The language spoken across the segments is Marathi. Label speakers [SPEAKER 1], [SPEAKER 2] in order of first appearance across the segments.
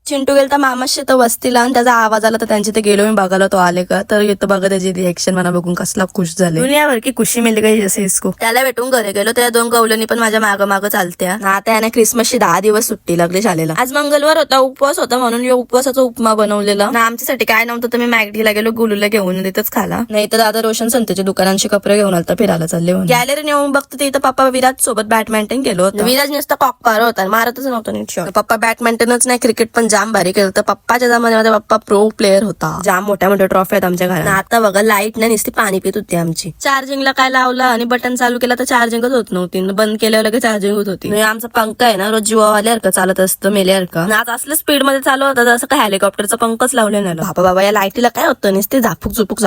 [SPEAKER 1] चिंटू गेला तर मामाशी तर वस्तीला आणि त्याचा आवाज आला तर त्यांच्या ते गेलो मी बघायला तो आले का तर येतो बघा त्याची रिएक्शन मला बघून कसला खुश झाले दुनियावर की खुशी मिळली काही जसे इसको त्याला भेटून घरी गेलो त्या 2 गवलनी पण माझ्या मागं चालत्या ना आता याने क्रिसमसची 10 दिवस सुट्टी लागली शाळेला आज मंगळवार होता उपवास होता म्हणून या उपवासाचा उपमा बनवलेला ना आमच्यासाठी काय नव्हतं तर मी मॅगडीला गेलो गुलूला घेऊन तिथंच खाला नाही तर दादा रोशन संतेच्या दुकानांशी कपडे घेऊन आलता फिरायला चालले गॅलरी येऊन बघतो तिथं पप्पा विराज सोबत बॅडमिंटन केलं होतं विराज नुसता कॉकपार होता मारतच नव्हतं नीट शॉट पप्पा बॅडमिंटनच नाही क्रिकेट पण जाम भारी खेळतं पप्पाच्या जमान्यामध्ये पप्पा प्रो प्लेअर होता जाम मोठ्या मोठ्या ट्रॉफी आहेत आमच्या घरात आता बघा लाईट नाही नुसती पाणी पित होती आमची चार्जिंगला काय लावलं आणि बटन चालू केलं तर चार्जिंगच होत नव्हती बंद केल्यावर लगेच चार्जिंग होत होती आमचा पंखा आहे ना रोज जीवावाल्यासारखं चालत असतं मेल्यासारखं आज असलं स्पीड मध्ये चालू होतं जसं काय हेलिकॉप्टरचा पंखच लावले नाही बाबा या लाईटीला काय होतं नुसते झापूक झुपूक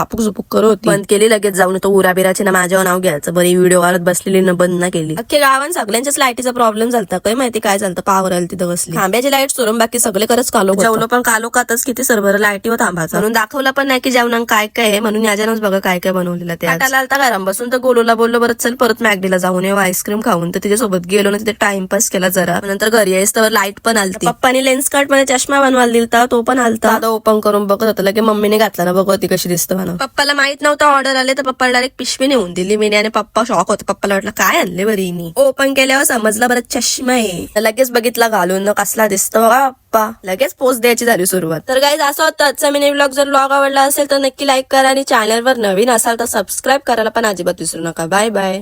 [SPEAKER 1] करत होती बंद केली लगेच जाऊन तो उराबिराची ना माझ्यावर नाव घ्यायचं बरी व्हिडिओ करत बसलेली ना बंद ना केली अख्ख्या गावात सगळ्यांच्याच लाईटीचा प्रॉब्लेम झालता काय माहिती काय झालं पावर आली तिथं बसली थांब्याची लाईट सोडून बाकी सगळे करत कालो जेवलो पण कालोखातच किती सर्वर लाईटीवर थांबायचं म्हणून दाखवलं पण नाही की जेवणात काय काय आहे म्हणून याच्यानंच बघा काय काय बनवलेलं ते आटाला आलता घरात बसून तर गोलूला बोललो बरं चल परत मॅगडीला जाऊन येऊ आईस्क्रीम खाऊन तर तिच्यासोबत गेलो ना तिथे टाइमपास केला जरा नंतर घरी यायच तर लाईट पण आलती पप्पानी लेन्स कार्ड मध्ये चष्मा बनवायला दिलता तो पण आलता आता ओपन करून बघत होता लगे मम्मीने घातला ना बघ ती कशी दिसतं म्हणून पप्पाला माहित नव्हतं ऑर्डर आले तर पप्पाला डायरेक्ट पिशवी नेऊन दिली मी आणि पप्पा शॉक होता पप्पाला वाटलं काय आणले बरीनी ओपन केल्यावर समजला बरं चष्मा आहे लगेच बघितला घालून कसला दिसतो पप्पा लगेच पोस्ट द्यायची झाली सुरुवात तर गाईज असं होतं आजचा मिनी व्लॉग जर व्लॉग आवडला असेल तर नक्की लाईक करा आणि चॅनलवर नवीन असाल तर सबस्क्राईब करायला पण अजिबात विसरू नका बाय बाय.